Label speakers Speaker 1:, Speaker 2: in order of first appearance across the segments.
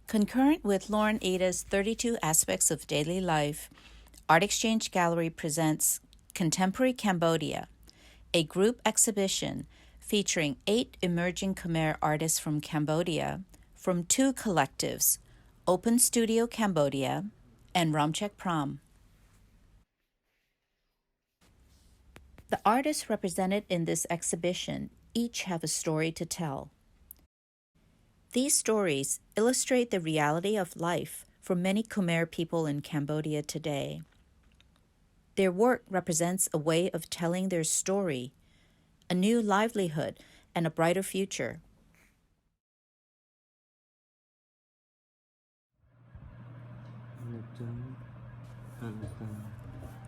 Speaker 1: Concurrent with Lauren Iida's 32 Aspects of Daily Life, ArtXchange Gallery presents Contemporary Cambodia, a group exhibition featuring 8 emerging Khmer artists from Cambodia from 2 collectives, Open Studio Cambodia and Romcheik Pram. The artists represented in this exhibition each have a story to tell. These stories illustrate the reality of life for many Khmer people in Cambodia today. Their work represents a way of telling their story, a new livelihood, and a brighter future.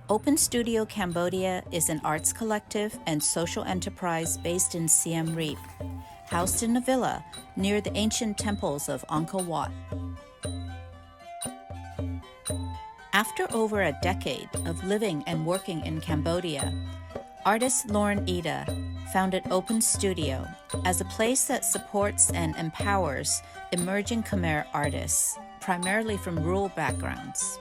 Speaker 1: Open Studio Cambodia is an arts collective and social enterprise based in Siem Reap, housed in a villa near the ancient temples of Angkor Wat. After over a decade of living and working in Cambodia, artist Lauren Iida founded Open Studio as a place that supports and empowers emerging Khmer artists, primarily from rural backgrounds.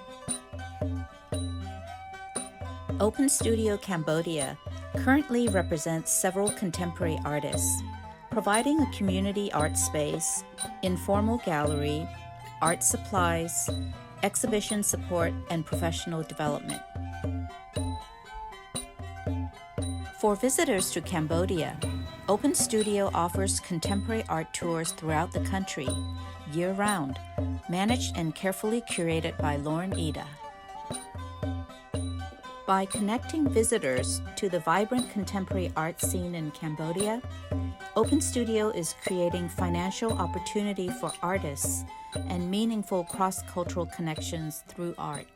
Speaker 1: Open Studio Cambodia currently represents several contemporary artists, providing a community art space, informal gallery, art supplies, exhibition support, and professional development. For visitors to Cambodia, Open Studio offers contemporary art tours throughout the country, year-round, managed and carefully curated by Lauren Iida. By connecting visitors to the vibrant contemporary art scene in Cambodia, Open Studio is creating financial opportunity for artists and meaningful cross-cultural connections through art.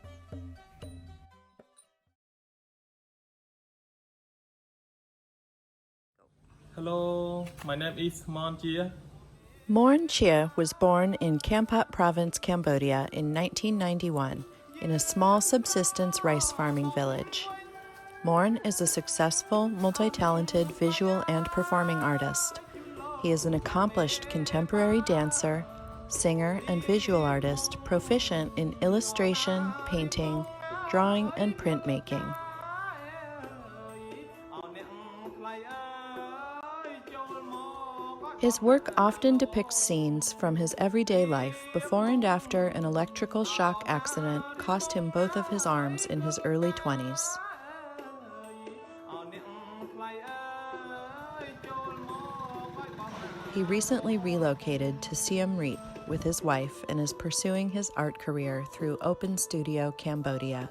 Speaker 2: Hello, my name is Mangia.
Speaker 3: Chia was born in Kampot Province, Cambodia in 1991 in a small subsistence rice farming village. Morn is a successful, multi-talented visual and performing artist. He is an accomplished contemporary dancer, singer, and visual artist proficient in illustration, painting, drawing, and printmaking. His work often depicts scenes from his everyday life before and after an electrical shock accident cost him both of his arms in his early 20s. He recently relocated to Siem Reap with his wife and is pursuing his art career through Open Studio Cambodia.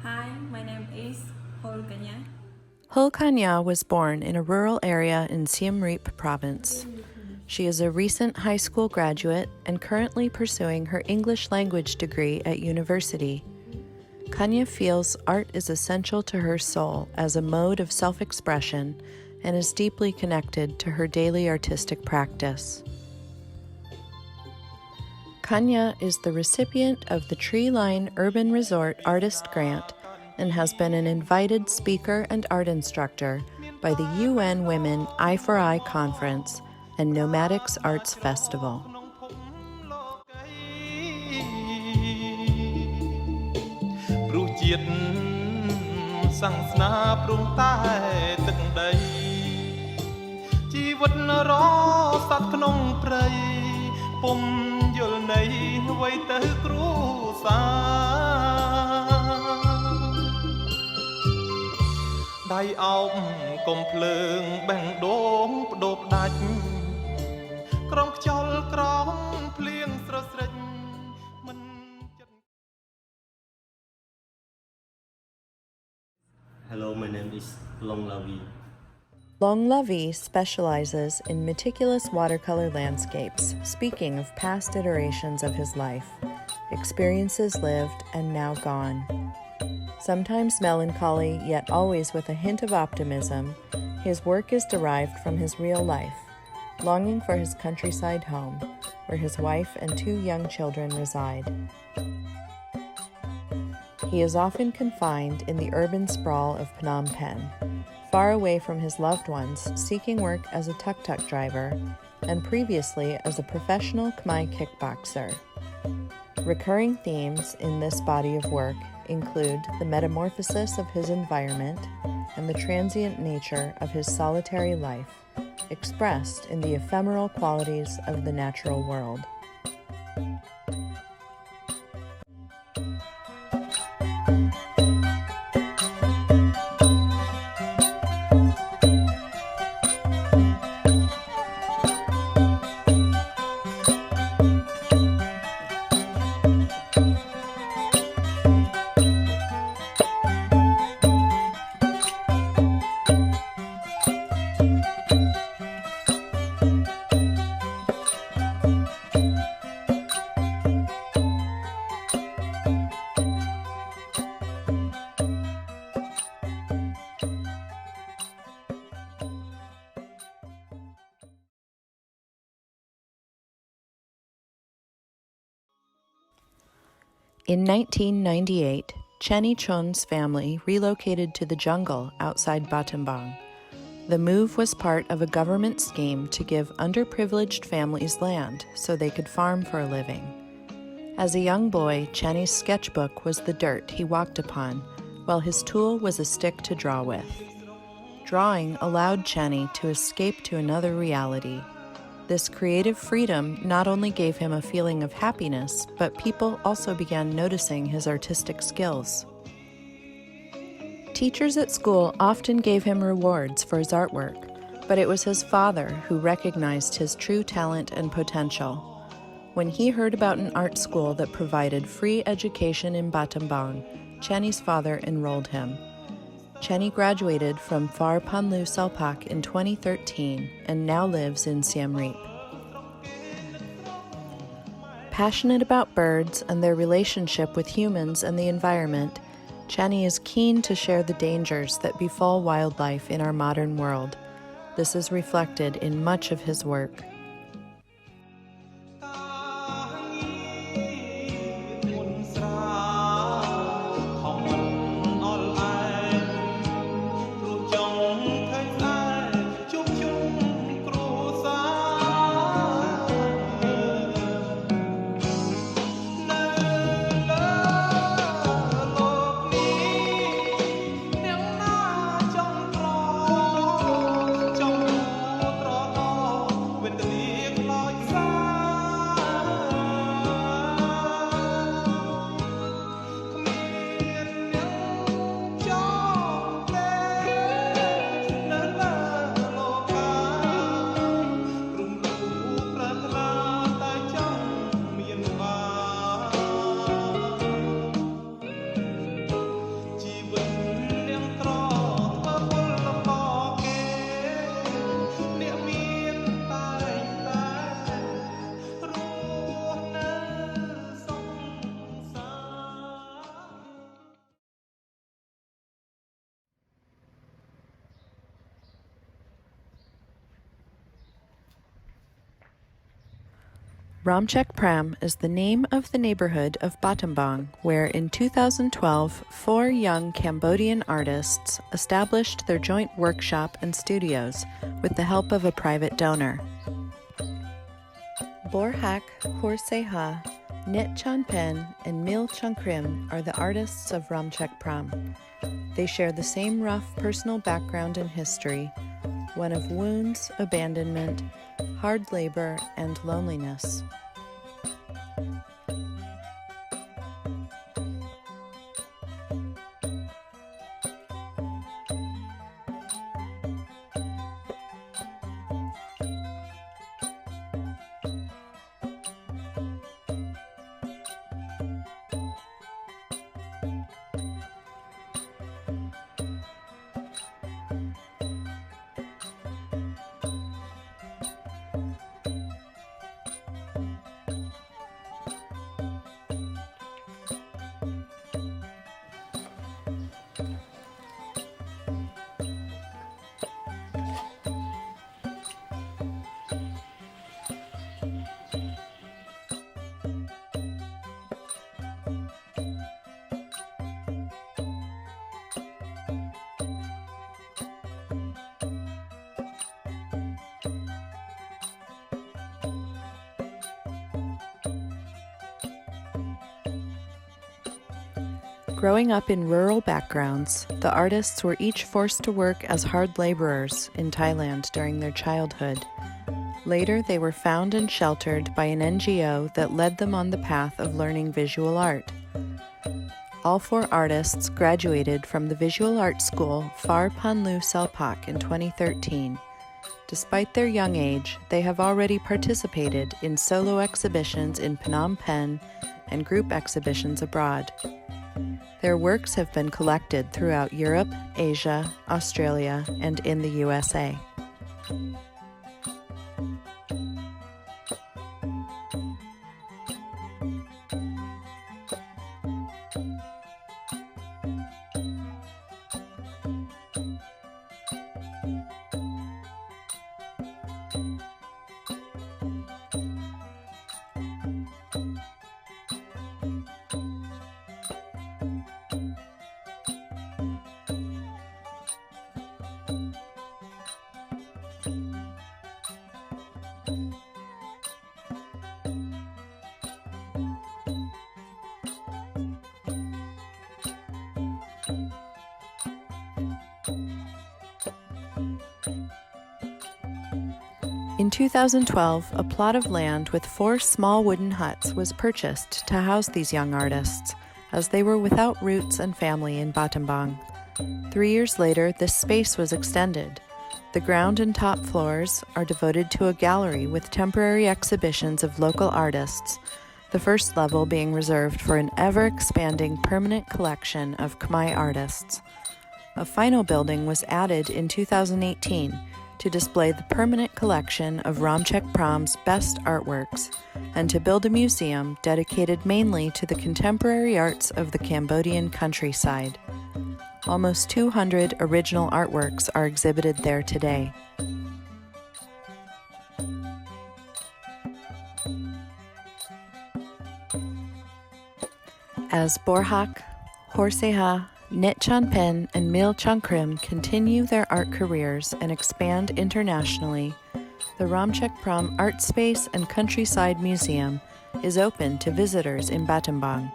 Speaker 4: Hi, my name is Kanya.
Speaker 3: Kanya was born in a rural area in Siem Reap province. She is a recent high school graduate and currently pursuing her English language degree at university. Kanya feels art is essential to her soul as a mode of self-expression and is deeply connected to her daily artistic practice. Kanya is the recipient of the Tree Line Urban Resort Artist Grant and has been an invited speaker and art instructor by the UN Women Eye for Eye Conference and Nomadics Arts Festival.
Speaker 5: Hello, my name is Long Lavi.
Speaker 3: Long Lavi specializes in meticulous watercolor landscapes, speaking of past iterations of his life, experiences lived and now gone. Sometimes melancholy, yet always with a hint of optimism, his work is derived from his real life, longing for his countryside home, where his wife and 2 young children reside. He is often confined in the urban sprawl of Phnom Penh, far away from his loved ones, seeking work as a tuk-tuk driver, and previously as a professional Khmer kickboxer. Recurring themes in this body of work include the metamorphosis of his environment and the transient nature of his solitary life, expressed in the ephemeral qualities of the natural world. In 1998, Chenny Chun's family relocated to the jungle outside Battambang. The move was part of a government scheme to give underprivileged families land so they could farm for a living. As a young boy, Chenny's sketchbook was the dirt he walked upon, while his tool was a stick to draw with. Drawing allowed Chenny to escape to another reality. This creative freedom not only gave him a feeling of happiness, but people also began noticing his artistic skills. Teachers at school often gave him rewards for his artwork, but it was his father who recognized his true talent and potential. When he heard about an art school that provided free education in Battambang, Chenny's father enrolled him. Chenny graduated from Phar Panlu Salpak in 2013 and now lives in Siem Reap. Passionate about birds and their relationship with humans and the environment, Chenny is keen to share the dangers that befall wildlife in our modern world. This is reflected in much of his work. Romcheik Pram is the name of the neighborhood of Battambang, where in 2012, 4 young Cambodian artists established their joint workshop and studios with the help of a private donor. Borhak Horseha, Nit Chanpen, and Mil Chankrim are the artists of Romcheik Pram. They share the same rough personal background and history, one of wounds, abandonment, hard labor, and loneliness. Growing up in rural backgrounds, the artists were each forced to work as hard laborers in Thailand during their childhood. Later, they were found and sheltered by an NGO that led them on the path of learning visual art. All 4 artists graduated from the visual art school Phar Panlu Salpak in 2013. Despite their young age, they have already participated in solo exhibitions in Phnom Penh and group exhibitions abroad. Their works have been collected throughout Europe, Asia, Australia, and in the USA. In 2012, a plot of land with 4 small wooden huts was purchased to house these young artists, as they were without roots and family in Battambang. 3 years later, this space was extended. The ground and top floors are devoted to a gallery with temporary exhibitions of local artists, the first level being reserved for an ever-expanding permanent collection of Khmer artists. A final building was added in 2018 to display the permanent collection of Romcheik Pram's best artworks, and to build a museum dedicated mainly to the contemporary arts of the Cambodian countryside. Almost 200 original artworks are exhibited there today. As Borhak, Horseha, Nit Chanpen, and Mil Chankrim continue their art careers and expand internationally, the Romcheik Pram Art Space and Countryside Museum is open to visitors in Battambang.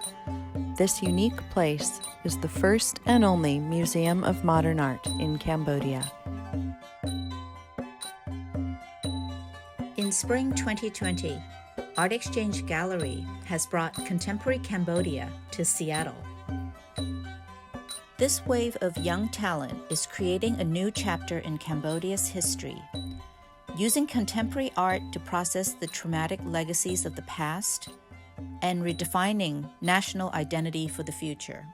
Speaker 3: This unique place is the first and only museum of modern art in Cambodia.
Speaker 1: In spring 2020, ArtXchange Gallery has brought contemporary Cambodia to Seattle. This wave of young talent is creating a new chapter in Cambodia's history, using contemporary art to process the traumatic legacies of the past and redefining national identity for the future.